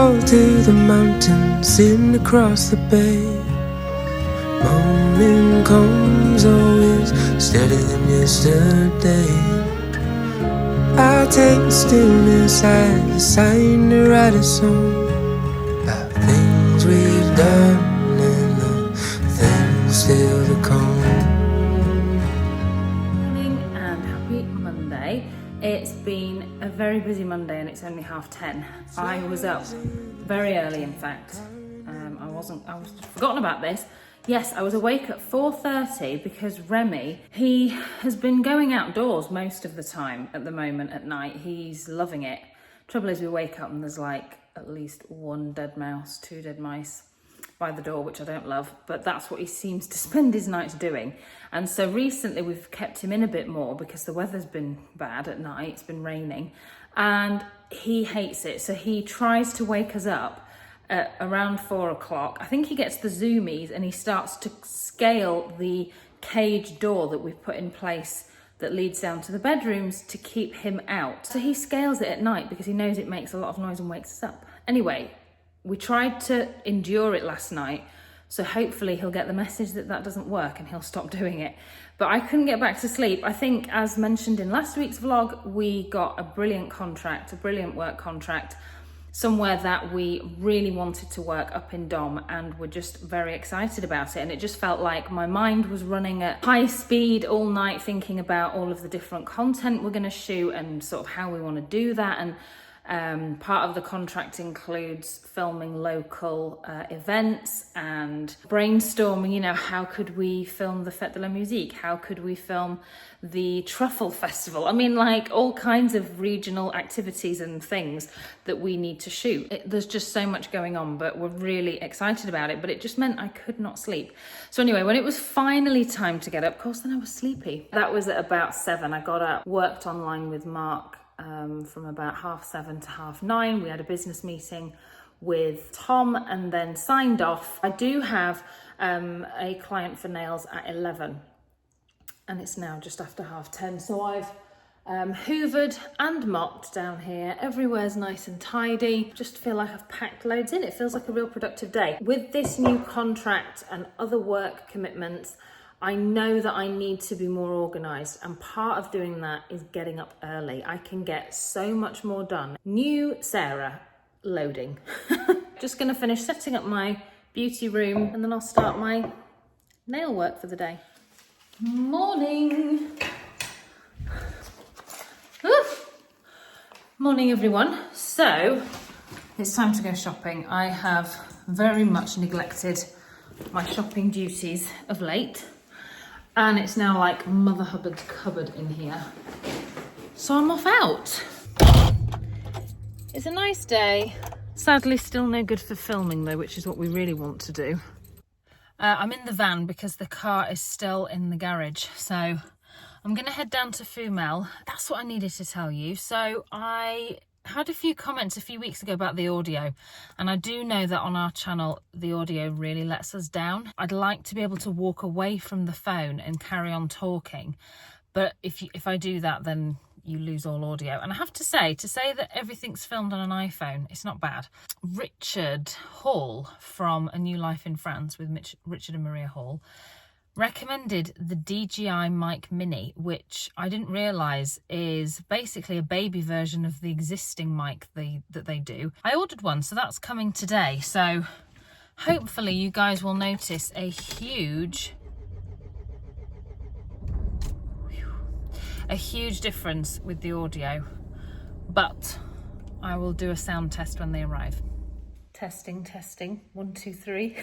fall to the mountains, sitting across the bay. Morning comes always steadier than yesterday. I'll take the stillness as a sign to write a song about things we've done and the things still to come. Morning and happy Monday. It's been a very busy Monday and it's only 10:30. I was up very early, in fact. I was forgotten about this. Yes, I was awake at 4:30 because Remy, he has been going outdoors most of the time at the moment at night. He's loving it. Trouble is we wake up and there's like at least one dead mouse, 2 dead mice by the door, which I don't love, but that's what he seems to spend his nights doing. And so recently we've kept him in a bit more because the weather's been bad at night, it's been raining, and he hates it. So he tries to wake us up at around 4 o'clock. I think he gets the zoomies and he starts to scale the cage door that we've put in place that leads down to the bedrooms to keep him out. So he scales it at night because he knows it makes a lot of noise and wakes us up. Anyway, we tried to endure it last night, so hopefully he'll get the message that that doesn't work and he'll stop doing it. But I couldn't get back to sleep. I think, as mentioned in last week's vlog, we got a brilliant contract, a brilliant work contract, somewhere that we really wanted to work up in Dom, and we're just very excited about it. And it just felt like my mind was running at high speed all night thinking about all of the different content we're going to shoot and sort of how we want to do that. And part of the contract includes filming local events and brainstorming, you know, how could we film the Fête de la Musique? How could we film the Truffle Festival? I mean, like all kinds of regional activities and things that we need to shoot. There's just so much going on, but we're really excited about it. But it just meant I could not sleep. So anyway, when it was finally time to get up, of course, then I was sleepy. That was at about 7. I got up, worked online with Mark from about 7:30 to 9:30. We had a business meeting with Tom and then signed off. I do have a client for nails at 11 and it's now just after 10:30. So I've hoovered and mopped down here. Everywhere's nice and tidy. Just feel like I've packed loads in. It feels like a real productive day. With this new contract and other work commitments, I know that I need to be more organised, and part of doing that is getting up early. I can get so much more done. New Sarah loading. Just gonna finish setting up my beauty room and then I'll start my nail work for the day. Morning. Morning everyone. So it's time to go shopping. I have very much neglected my shopping duties of late. And it's now like Mother Hubbard's cupboard in here. So I'm off out. It's a nice day. Sadly, still no good for filming though, which is what we really want to do. I'm in the van because the car is still in the garage. So I'm gonna head down to Fumel. That's what I needed to tell you. So I had a few comments a few weeks ago about the audio, and I do know that on our channel the audio really lets us down. I'd like to be able to walk away from the phone and carry on talking, but if I do that then you lose all audio. And I have to say that everything's filmed on an iPhone, it's not bad. Richard Hall from A New Life in France with Richard and Maria Hall recommended the DJI Mic Mini, which I didn't realise is basically a baby version of the existing mic that they do. I ordered one, so that's coming today. So hopefully you guys will notice a huge difference with the audio, but I will do a sound test when they arrive. Testing, 1, 2, 3.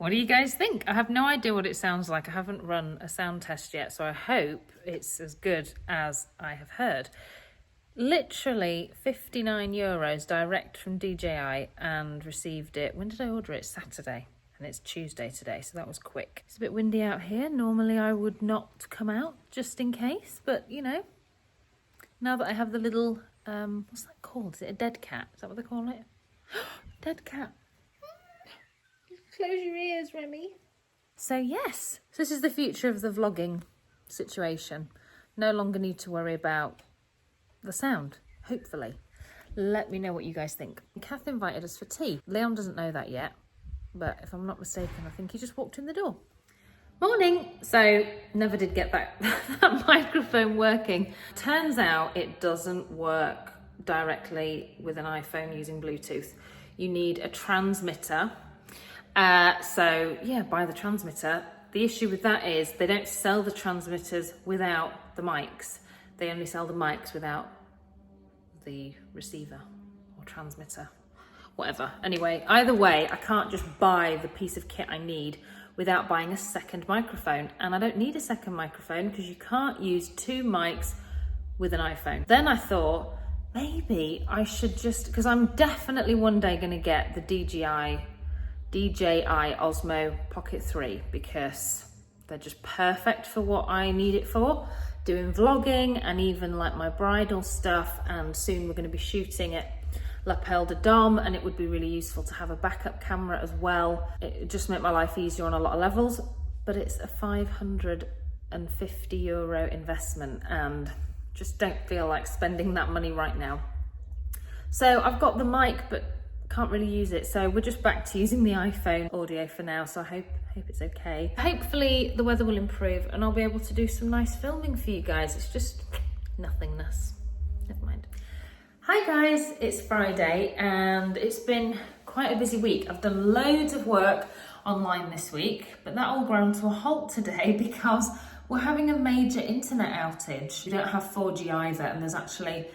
What do you guys think? I have no idea what it sounds like. I haven't run a sound test yet, so I hope it's as good as I have heard. Literally €59 direct from DJI, and received it. When did I order it? Saturday, and it's Tuesday today, so that was quick. It's a bit windy out here. Normally I would not come out just in case, but you know, now that I have the little, what's that called? Is it a dead cat? Is that what they call it? Dead cat. Close your ears, Remy. So yes, so this is the future of the vlogging situation. No longer need to worry about the sound, hopefully. Let me know what you guys think. Kath invited us for tea. Leon doesn't know that yet, but if I'm not mistaken, I think he just walked in the door. Morning! So, never did get that microphone working. Turns out it doesn't work directly with an iPhone using Bluetooth. You need a transmitter. So yeah, buy the transmitter. The issue with that is they don't sell the transmitters without the mics. They only sell the mics without the receiver or transmitter, whatever. Anyway, either way, I can't just buy the piece of kit I need without buying a second microphone. And I don't need a second microphone because you can't use two mics with an iPhone. Then I thought, maybe I should just, because I'm definitely one day going to get the DJI Osmo Pocket 3 because they're just perfect for what I need it for, doing vlogging and even like my bridal stuff, and soon we're going to be shooting at level.We, and it would be really useful to have a backup camera as well. It would just make my life easier on a lot of levels, but it's a €550 investment and just don't feel like spending that money right now. So I've got the mic, but can't really use it. So we're just back to using the iPhone audio for now. So I hope it's okay. Hopefully the weather will improve and I'll be able to do some nice filming for you guys. It's just nothingness. Never mind. Hi guys, it's Friday and it's been quite a busy week. I've done loads of work online this week, but that all ground to a halt today because we're having a major internet outage. We don't have 4G either, and there's actually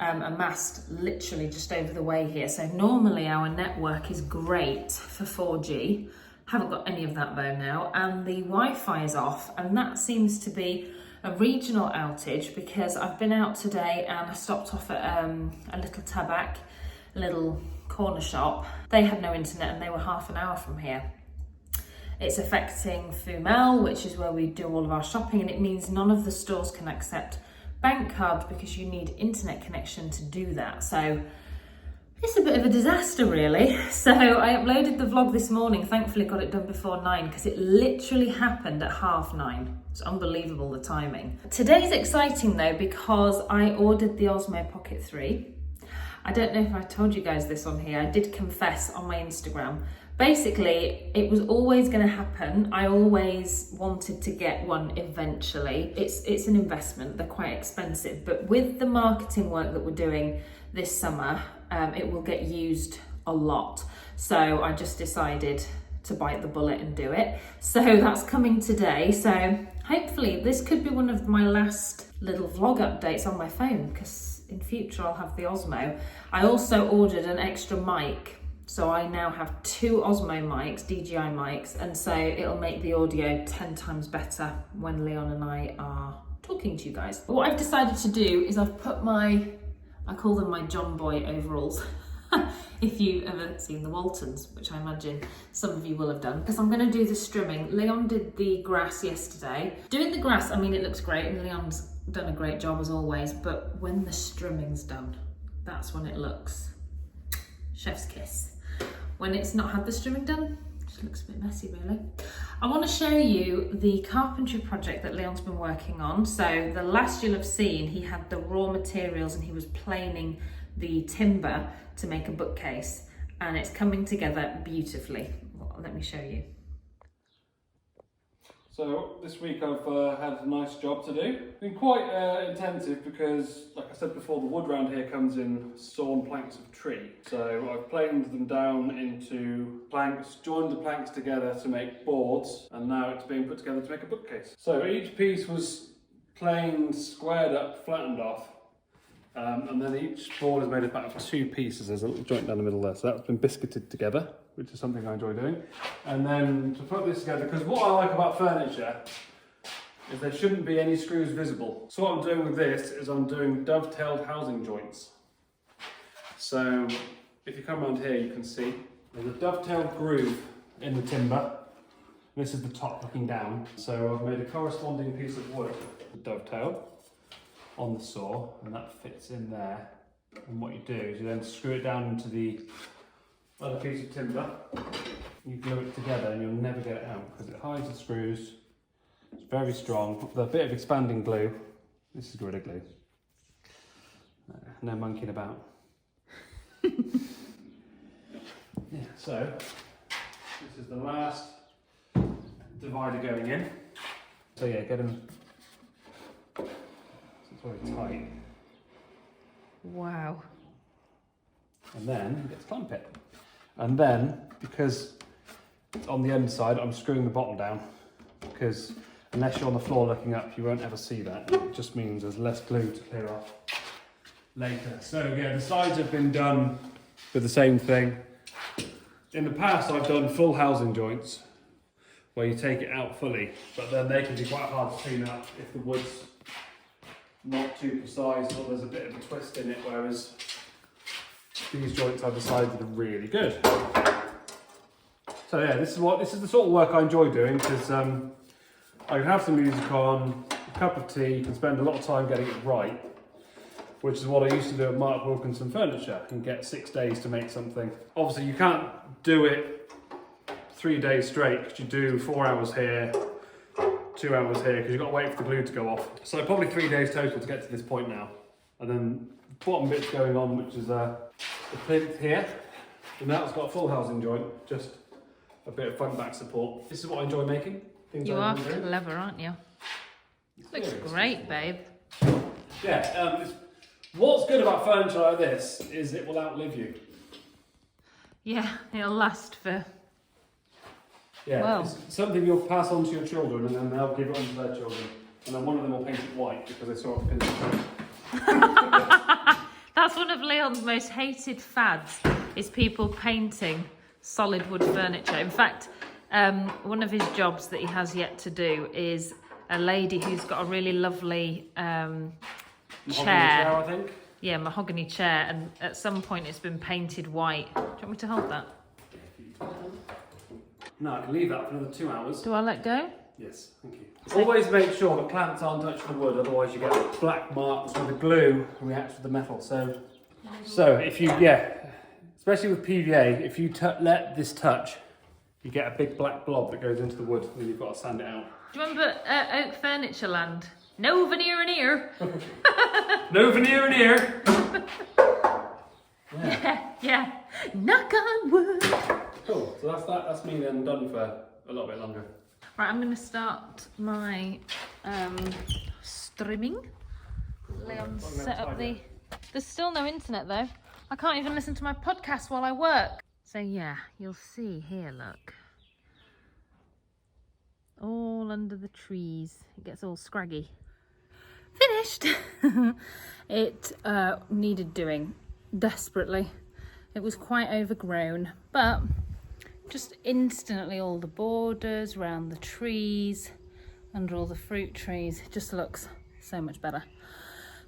a mast literally just over the way here. So normally our network is great for 4G. Haven't got any of that though now, and the Wi-Fi is off, and that seems to be a regional outage because I've been out today and I stopped off at a little tabak, a little corner shop. They had no internet and they were half an hour from here. It's affecting Fumel, which is where we do all of our shopping, and it means none of the stores can accept bank cards because you need internet connection to do that. So it's a bit of a disaster really. So I uploaded the vlog this morning, thankfully got it done before 9 because it literally happened at 9:30. It's unbelievable the timing. Today's exciting though because I ordered the Osmo Pocket 3. I don't know if I told you guys this on here, I did confess on my Instagram. Basically, it was always going to happen. I always wanted to get one eventually. It's an investment, they're quite expensive, but with the marketing work that we're doing this summer, it will get used a lot. So I just decided to bite the bullet and do it. So that's coming today. So hopefully this could be one of my last little vlog updates on my phone because in future I'll have the Osmo. I also ordered an extra mic. So I now have 2 Osmo mics, DJI mics, and so it'll make the audio 10 times better when Leon and I are talking to you guys. But what I've decided to do is I've put I call them my John Boy overalls. If you've ever seen the Waltons, which I imagine some of you will have done, because I'm going to do the strimming. Leon did the grass yesterday. Doing the grass, I mean, it looks great and Leon's done a great job as always, but when the strimming's done, that's when it looks chef's kiss. When it's not had the strimming done, it just looks a bit messy really. I want to show you the carpentry project that Leon's been working on. So the last you'll have seen, he had the raw materials and he was planing the timber to make a bookcase, and it's coming together beautifully. Well, let me show you. So this week I've had a nice job to do. It's been quite intensive because, like I said before, the wood around here comes in sawn planks of tree. So I've planed them down into planks, joined the planks together to make boards, and now it's being put together to make a bookcase. So each piece was planed, squared up, flattened off, and then each board is made up out of 2 pieces. There's a little joint down the middle there, so that's been biscuited together, which is something I enjoy doing. And then to put this together, because what I like about furniture is there shouldn't be any screws visible. So what I'm doing with this is I'm doing dovetailed housing joints. So if you come around here, you can see there's a dovetailed groove in the timber. This is the top looking down. So I've made a corresponding piece of wood, dovetail, on the saw, and that fits in there. And what you do is you then screw it down into the other piece of timber, you glue it together and you'll never get it out because it hides the screws. It's very strong. With a bit of expanding glue, this is Gorilla Glue. No monkeying about. Yeah, so this is the last divider going in. So yeah, get them. It's very tight. Wow. And then you get to clamp it. And then, because it's on the underside, I'm screwing the bottom down. Because unless you're on the floor looking up, you won't ever see that. It just means there's less glue to clear off later. So yeah, the sides have been done with the same thing. In the past, I've done full housing joints where you take it out fully, but then they can be quite hard to clean up if the wood's not too precise or there's a bit of a twist in it, whereas these joints I've decided are really good. So yeah, this is the sort of work I enjoy doing, because I can have some music on, a cup of tea, you can spend a lot of time getting it right, which is what I used to do at Mark Wilkinson Furniture, and get 6 days to make something. Obviously you can't do it 3 days straight, because you do 4 hours here, 2 hours here, because you've got to wait for the glue to go off. So probably 3 days total to get to this point now. And then the bottom bit's going on, which is the plinth here. And that's got a full housing joint, just a bit of front back support. This is what I enjoy making. You are clever, aren't you? Looks great, babe. Yeah, what's good about furniture like this is it will outlive you. Yeah, it'll last for... Yeah, well, it's something you'll pass on to your children, and then they'll give it on to their children. And then one of them will paint it white because they saw it in the that's one of Leon's most hated fads, is people painting solid wood furniture. In fact, one of his jobs that he has yet to do is a lady who's got a really lovely chair, I think. Yeah, mahogany chair, and at some point it's been painted white. Do you want me to hold that? No, I can leave that for another 2 hours. Do I let go? Yes, thank you. Always make sure the clamps aren't touching the wood, otherwise you get black marks where the glue reacts with the metal. So if you, especially with PVA, if you let this touch, you get a big black blob that goes into the wood, and then you've got to sand it out. Do you remember Oak Furniture Land? No veneer in here. No veneer in here. Yeah. Knock on wood. Cool. So that's that. That's me then done for a little bit longer. Right, I'm going to start my streaming. Leon set up the... There's still no internet though. I can't even listen to my podcast while I work. So yeah, you'll see here, look. All under the trees. It gets all scraggy. Finished! It needed doing desperately. It was quite overgrown, but just instantly all the borders around the trees, under all the fruit trees, it just looks so much better.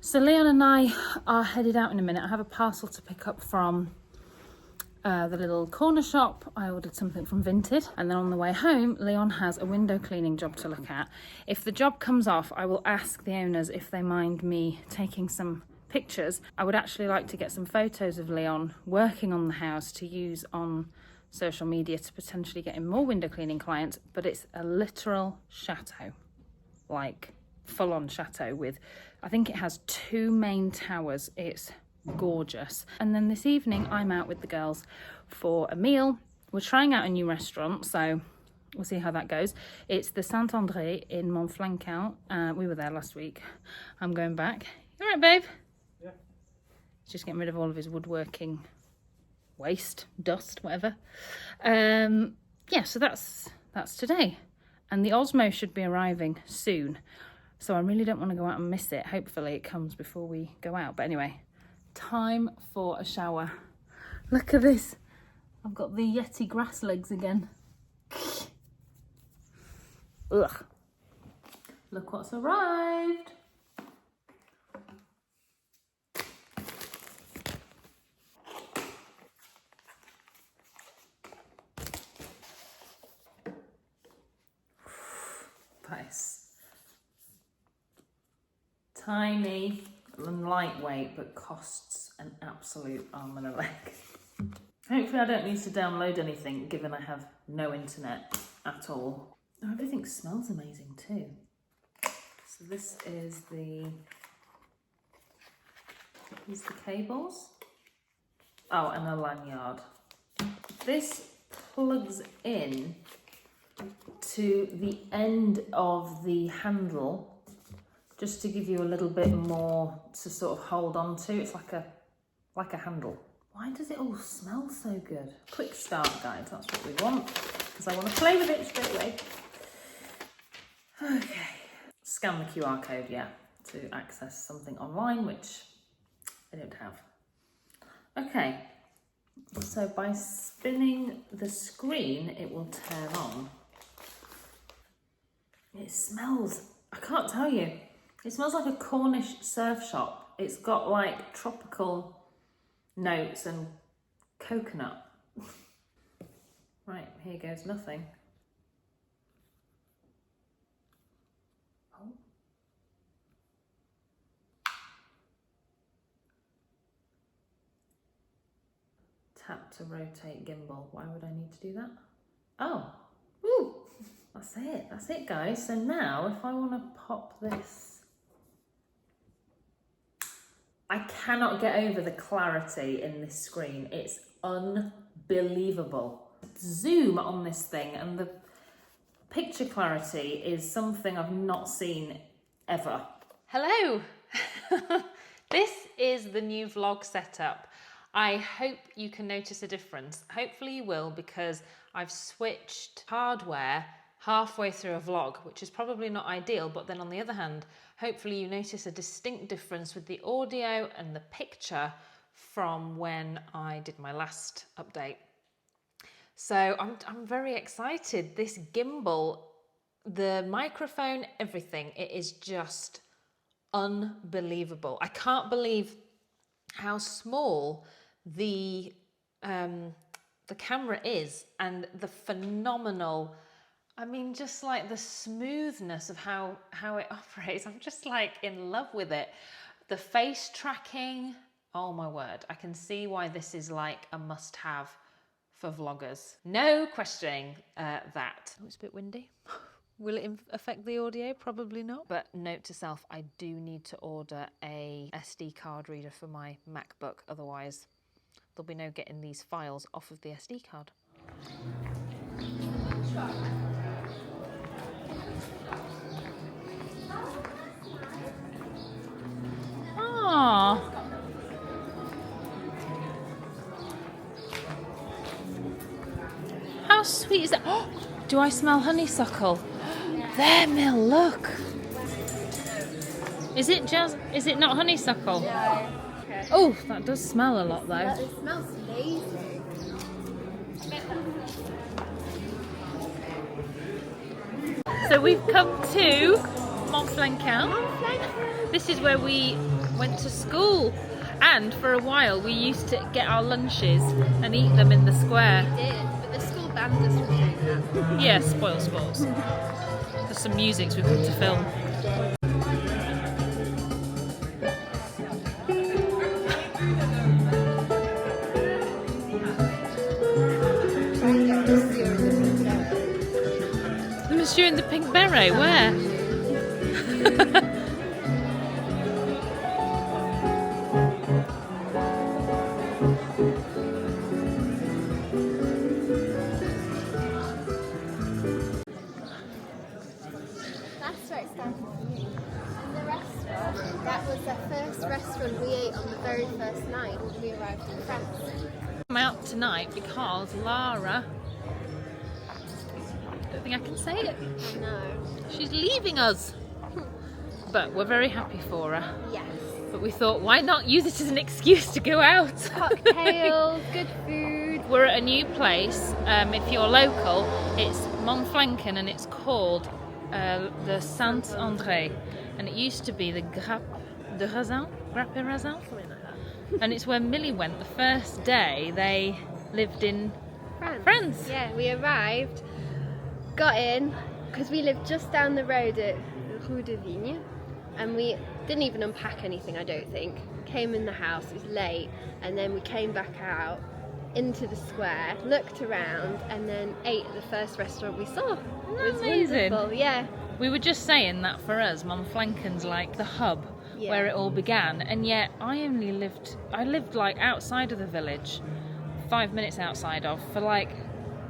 So Leon and I are headed out in a minute. I have a parcel to pick up from the little corner shop. I ordered something from Vinted, and then on the way home Leon has a window cleaning job to look at. If the job comes off, I will ask the owners if they mind me taking some pictures. I would actually like to get some photos of Leon working on the house to use on social media to potentially get him more window cleaning clients, but it's a literal chateau, like full-on chateau with, I think it has 2 main towers. It's gorgeous. And then this evening I'm out with the girls for a meal. We're trying out a new restaurant, so we'll see how that goes. It's the Saint André in Monflanquin. We were there last week. I'm going back. You all right, babe? Yeah. He's just getting rid of all of his woodworking waste, dust, whatever. Yeah, so that's today. And the Osmo should be arriving soon. So I really don't want to go out and miss it. Hopefully it comes before we go out. But anyway, time for a shower. Look at this. I've got the Yeti grass legs again. Ugh. Look what's arrived. Nice. Tiny and lightweight, but costs an absolute arm and a leg. Hopefully I don't need to download anything, given I have no internet at all. Oh, everything smells amazing too. So this is these the cables. Oh, and a lanyard. This plugs in to the end of the handle, just to give you a little bit more to sort of hold on to. It's like a handle. Why does it all smell so good? Quick start guide, that's what we want, because I want to play with it straight away. Okay, scan the QR code, yeah, to access something online, which I don't have. Okay, so by spinning the screen, it will turn on. It smells, I can't tell you, it smells like a Cornish surf shop. It's got like tropical notes and coconut. Right, here goes nothing. Oh. Tap to rotate gimbal. Why would I need to do that? Oh, woo! That's it guys. So now if I want to pop this, I cannot get over the clarity in this screen. It's unbelievable. Zoom on this thing and the picture clarity is something I've not seen ever. Hello! This is the new vlog setup. I hope you can notice a difference. Hopefully you will, because I've switched hardware halfway through a vlog, which is probably not ideal, but then on the other hand, hopefully you notice a distinct difference with the audio and the picture from when I did my last update. So I'm very excited. This gimbal, the microphone, everything, it is just unbelievable. I can't believe how small the camera is, and the phenomenal, I mean, just like the smoothness of how it operates. I'm just like in love with it. The face tracking, oh my word. I can see why this is like a must-have for vloggers. No questioning that. Oh, it's a bit windy. Will it affect the audio? Probably not. But note to self, I do need to order a SD card reader for my MacBook. Otherwise, there'll be no getting these files off of the SD card. Ah. How sweet is that? Oh, do I smell honeysuckle? There, Mill, look. Is it not honeysuckle? No. Okay. Oh, that does smell a lot though. It smells lazy. So we've come to Monflanquin. This is where we went to school. And for a while we used to get our lunches and eat them in the square. We did, but the school banned us from doing that. Yeah, spoils. There's some musics we've got to film. The monsieur in the pink beret, where? That's where it started for me. And the restaurant, that was the first restaurant we ate on the very first night when we arrived in France. I'm out tonight because Lara, I don't think I can say it, No. she's leaving us. But we're very happy for her. Yes. But we thought, why not use it as an excuse to go out? Cocktails, good food. We're at a new place. If you're local, it's Monflanquin and it's called the Saint André. And it used to be the Grappe et Raisin? Something like that. And it's where Millie went the first day they lived in France. Yeah, we arrived, got in, because we lived just down the road at Rue de Vigne, and we didn't even unpack anything, I don't think. Came in the house, it was late, and then we came back out into the square, looked around, and then ate at the first restaurant we saw. It was amazing? wonderful, yeah. We were just saying that for us, Monflanquin's like the hub where it all began, and yet I lived like outside of the village 5 minutes outside of for like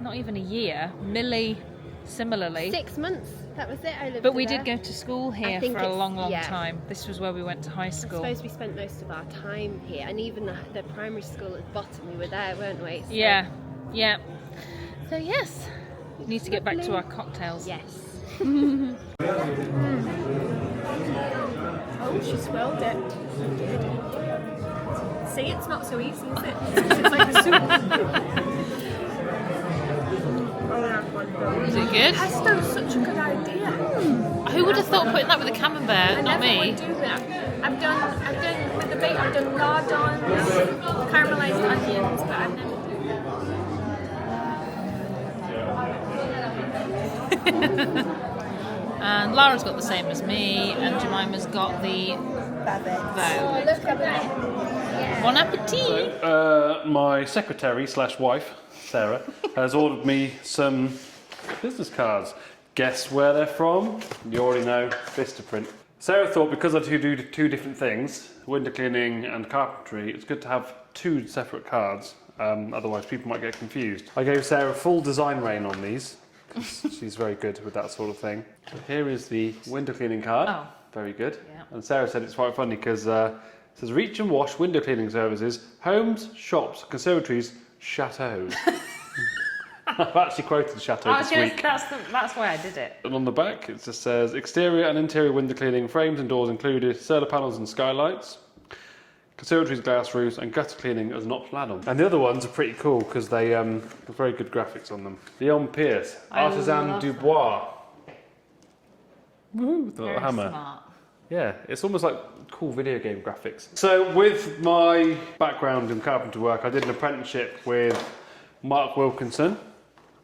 not even a year. Millie, similarly. 6 months, that was it. I lived But we there. did go to school here think for a it's- long, long yeah. time. This was where we went to high I school. suppose we spent most of our time here, and even the primary school at the bottom, we were there, weren't we? So, Yeah, yeah. So yes, we need to get back to our cocktails. Yes. Oh, she swirled it. See, it's not so easy, is it? It's like a soup. Is it good? Pesto's such a good idea. Who would have thought putting that with a camembert? I Not never me. would do that. I've done with the bait. I've done lardons, caramelized onions, but I've never. And Lara's got the same as me, and Jemima's got the Oh, look at that. Bon appetit. My secretary / wife, Sarah, has ordered me some business cards. Guess where they're from? You already know, Vistaprint. Sarah thought because I do two different things, window cleaning and carpentry, it's good to have 2 separate cards, otherwise people might get confused. I gave Sarah full design reign on these, because she's very good with that sort of thing. So here is the window cleaning card. Oh. Very good. Yeah. And Sarah said it's quite funny because it says reach and wash window cleaning services, homes, shops, conservatories, chateaux. I've actually quoted the chateau this week. That's why I did it. And on the back it just says exterior and interior window cleaning, frames and doors included, solar panels and skylights, conservatories, glass roofs and gutter cleaning as an optional add-on. And the other ones are pretty cool because they have very good graphics on them. Leon Pierce, Artisan love du Bois. Woohoo, with the Very little hammer. smart. Yeah, it's almost like cool video game graphics. So with my background in carpentry work, I did an apprenticeship with Mark Wilkinson.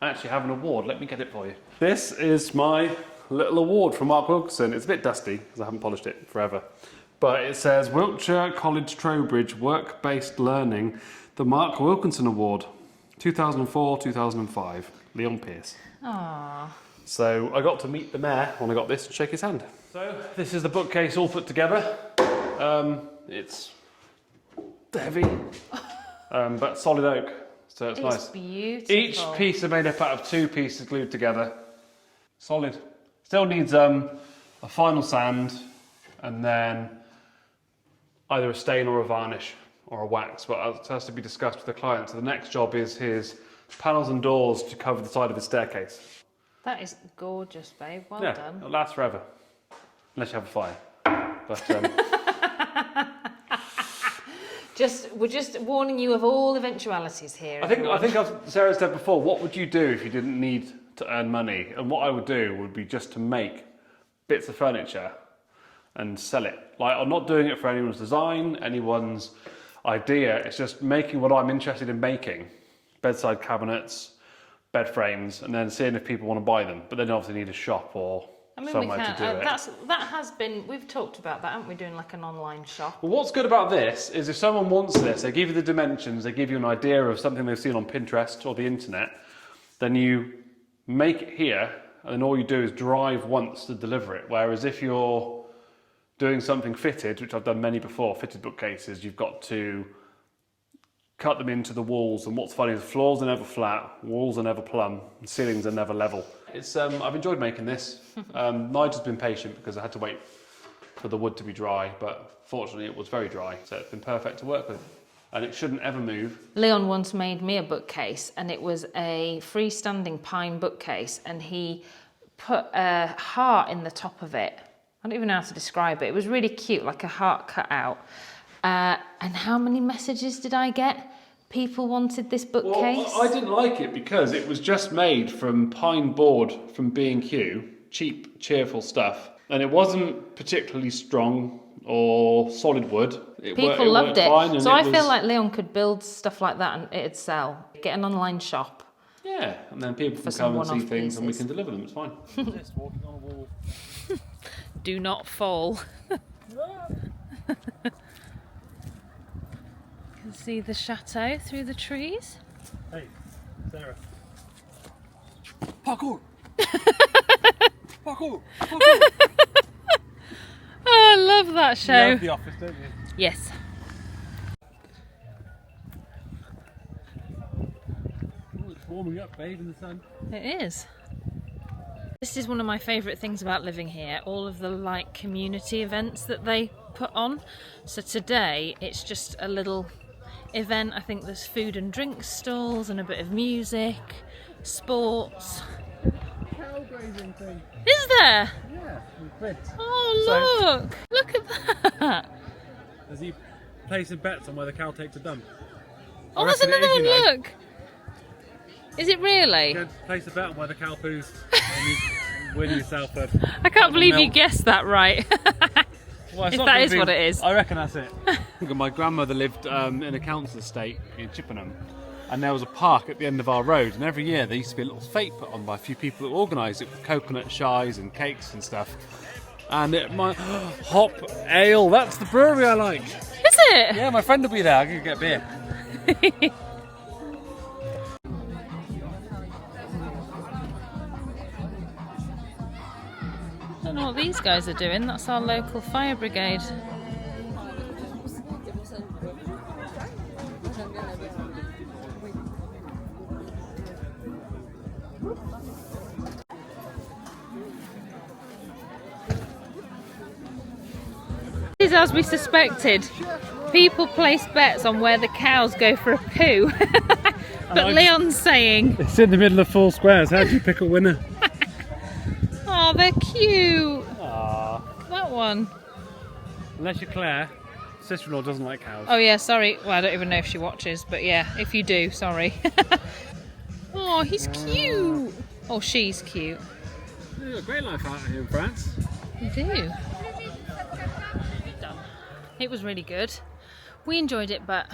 I actually have an award, let me get it for you. This is my little award from Mark Wilkinson. It's a bit dusty because I haven't polished it forever. But it says Wiltshire College Trowbridge Work-Based Learning, the Mark Wilkinson Award, 2004-2005, Leon Pierce. Aww. So I got to meet the mayor when I got this and shake his hand. So this is the bookcase all put together. It's heavy, but solid oak, so it's nice. It's beautiful. Each piece is made up out of 2 pieces glued together. Solid. Still needs a final sand and then either a stain or a varnish or a wax, but it has to be discussed with the client. So the next job is his panels and doors to cover the side of his staircase. That is gorgeous, babe. Well Yeah, done. it'll last forever. Unless you have a fire. But We're just warning you of all eventualities here. I think as Sarah said before, what would you do if you didn't need to earn money? And what I would do would be just to make bits of furniture and sell it. Like, I'm not doing it for anyone's design, anyone's idea. It's just making what I'm interested in making. Bedside cabinets, bed frames, and then seeing if people want to buy them. But then you obviously need a shop or somewhere to do it. That has been, we've talked about that, haven't we, doing like an online shop? Well, what's good about this is if someone wants this, they give you the dimensions, they give you an idea of something they've seen on Pinterest or the internet, then you make it here, and then all you do is drive once to deliver it. Whereas if you're doing something fitted, which I've done many before, fitted bookcases, you've got to cut them into the walls, and what's funny is floors are never flat, walls are never plumb, and ceilings are never level. It's I've enjoyed making this. Nigel's been patient because I had to wait for the wood to be dry, but fortunately it was very dry, so it's been perfect to work with. And it shouldn't ever move. Leon once made me a bookcase, and it was a freestanding pine bookcase, and he put a heart in the top of it. I don't even know how to describe it. It was really cute, like a heart cut out. And how many messages did I get? People wanted this bookcase. Well, I didn't like it because it was just made from pine board from B&Q, cheap, cheerful stuff. And it wasn't particularly strong or solid wood. People loved it. So I feel like Leon could build stuff like that and it'd sell. Get an online shop. Yeah, and then people can come and see things and we can deliver them. It's fine. Just walking on a wall. Do not fall. You can see the chateau through the trees. Hey, Sarah. Parkour! Parkour! Parkour! Oh, I love that show. You love The Office, don't you? Yes. Warming up, babe, in the sun. It is. This is one of my favourite things about living here, all of the like community events that they put on. So today it's just a little event. I think there's food and drink stalls and a bit of music, sports. Cow grazing thing. Is there? Yeah, with Oh look! Look at that! As he plays some bets on where the cow takes a dump. Oh, there's another one, look! Is it really? Go place a bet on where the cow poos and you win yourself a... I can't believe you guessed that right. Well, if that is what it is. I reckon that's it. My grandmother lived in a council estate in Chippenham, and there was a park at the end of our road, and every year there used to be a little fete put on by a few people that organised it with coconut shies and cakes and stuff. And it might... Hop Ale, that's the brewery I like. Is it? Yeah, my friend will be there, I can get a beer. I don't know what these guys are doing. That's our local fire brigade. This is as we suspected. People place bets on where the cows go for a poo. But Leon's saying... It's in the middle of 4 squares, how do you pick a winner? Oh, they're cute. Aww. That one. Unless you're Claire, sister-in-law doesn't like cows. Oh yeah, sorry. Well, I don't even know if she watches, but yeah, if you do, sorry. Oh, he's cute. Oh, she's cute. You've got a great life out here in France. You do. It was really good. We enjoyed it, but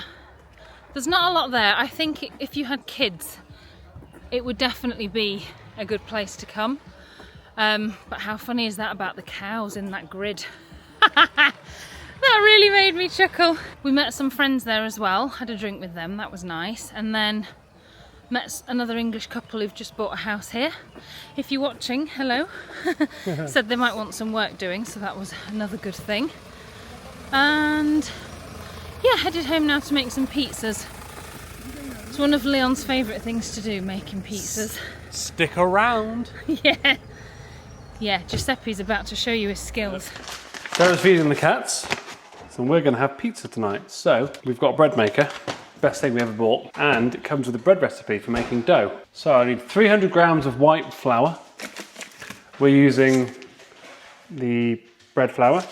there's not a lot there. I think if you had kids, it would definitely be a good place to come. But how funny is that about the cows in that grid? That really made me chuckle. We met some friends there as well, had a drink with them, that was nice. And then met another English couple who've just bought a house here. If you're watching, hello. Said they might want some work doing, so that was another good thing. And yeah, headed home now to make some pizzas. It's one of Leon's favourite things to do, making pizzas. Stick around. Yeah. Yeah, Giuseppe's about to show you his skills. Sarah's feeding the cats, so we're going to have pizza tonight. So, we've got a bread maker, best thing we ever bought, and it comes with a bread recipe for making dough. So I need 300 grams of white flour. We're using the bread flour.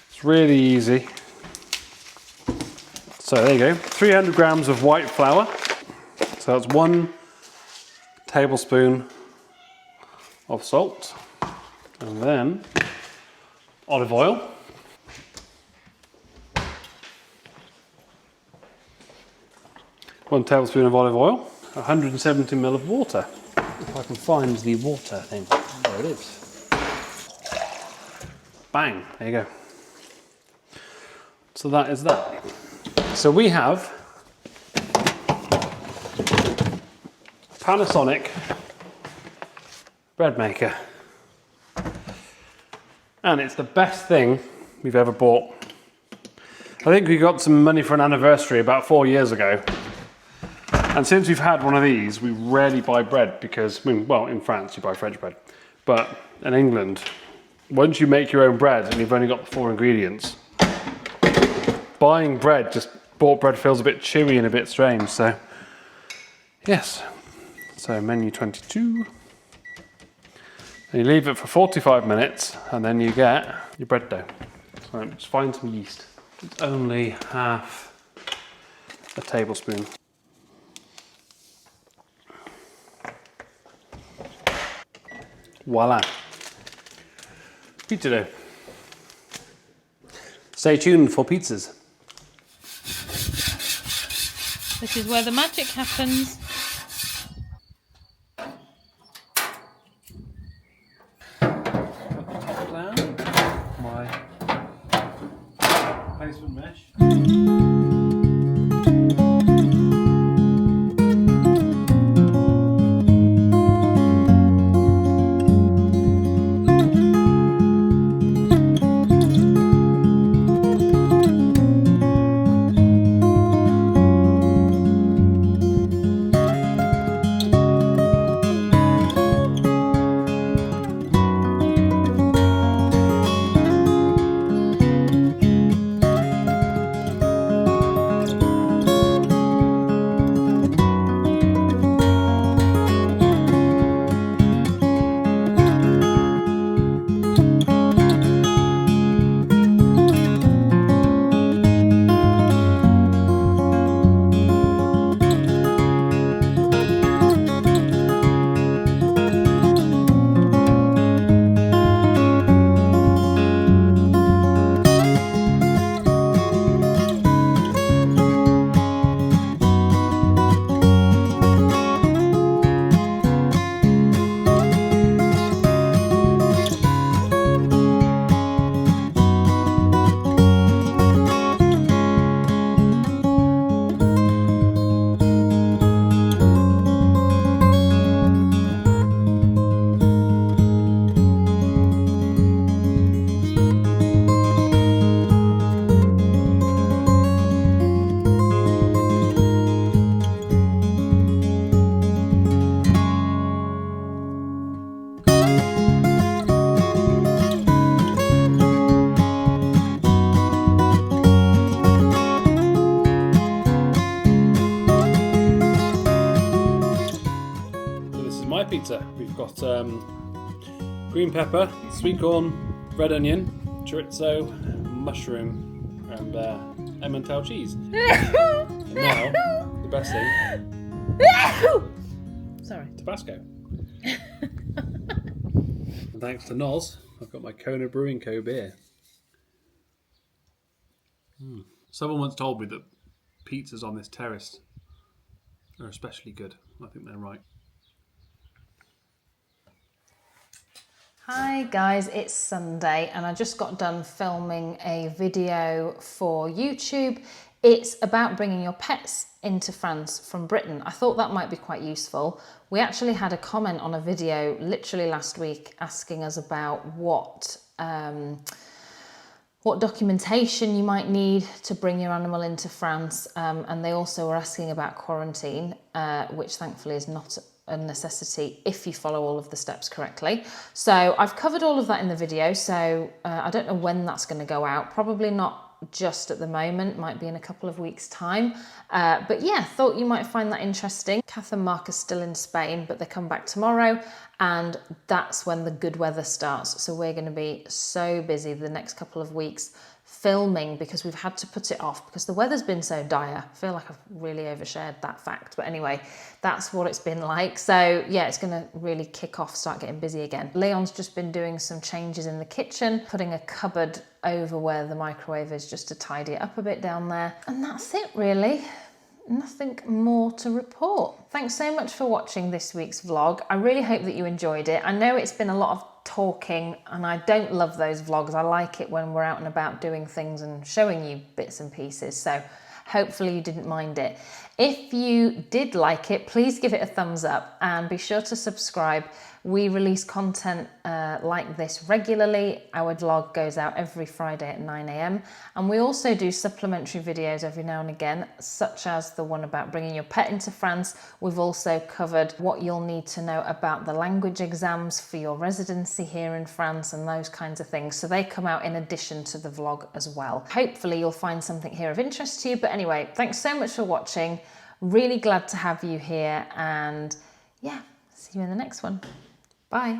It's really easy. So there you go, 300 grams of white flour. So that's 1 tablespoon of salt, and then olive oil, one tablespoon of olive oil, 170 ml of water. If I can find the water thing, there it is. Bang, there you go. So that is that. So we have Panasonic bread maker, and it's the best thing we've ever bought. I think we got some money for an anniversary about 4 years ago, and since we've had one of these, we rarely buy bread because, well, in France you buy French bread, but in England, once you make your own bread and you've only got the 4 ingredients, buying bread, just bought bread, feels a bit chewy and a bit strange. So yes, so menu 22. And you leave it for 45 minutes and then you get your bread dough. So just find some yeast. It's only half a tablespoon. Voila. Pizza dough. Stay tuned for pizzas. This is where the magic happens. My placement mesh. pizza. We've got green pepper, sweet corn, red onion, chorizo, mushroom, and Emmental cheese. And now, the best thing. Sorry. Tabasco. And thanks to Noz, I've got my Kona Brewing Co. beer. Someone once told me that pizzas on this terrace are especially good. I think they're right. Hi guys, it's Sunday and I just got done filming a video for YouTube. It's about bringing your pets into France from Britain. I thought that might be quite useful. We actually had a comment on a video literally last week asking us about what documentation you might need to bring your animal into France, and they also were asking about quarantine, which thankfully is not a necessity if you follow all of the steps correctly. So I've covered all of that in the video, so I don't know when that's going to go out, probably not just at the moment, might be in a couple of weeks time, but yeah, thought you might find that interesting. Kath and Mark are still in Spain, but they come back tomorrow and that's when the good weather starts, so we're going to be so busy the next couple of weeks filming because we've had to put it off because the weather's been so dire. I feel like I've really overshared that fact, but anyway, that's what it's been like. So yeah, it's gonna really kick off, start getting busy again. Leon's just been doing some changes in the kitchen, putting a cupboard over where the microwave is just to tidy it up a bit down there. And that's it really. Nothing more to report. Thanks so much for watching this week's vlog. I really hope that you enjoyed it. I know it's been a lot of talking and I don't love those vlogs. I like it when we're out and about doing things and showing you bits and pieces. So hopefully you didn't mind it. If you did like it, please give it a thumbs up and be sure to subscribe. We release content like this regularly. Our vlog goes out every Friday at 9 AM. And we also do supplementary videos every now and again, such as the one about bringing your pet into France. We've also covered what you'll need to know about the language exams for your residency here in France and those kinds of things. So they come out in addition to the vlog as well. Hopefully you'll find something here of interest to you. But anyway, thanks so much for watching. Really glad to have you here and yeah, see you in the next one. Bye.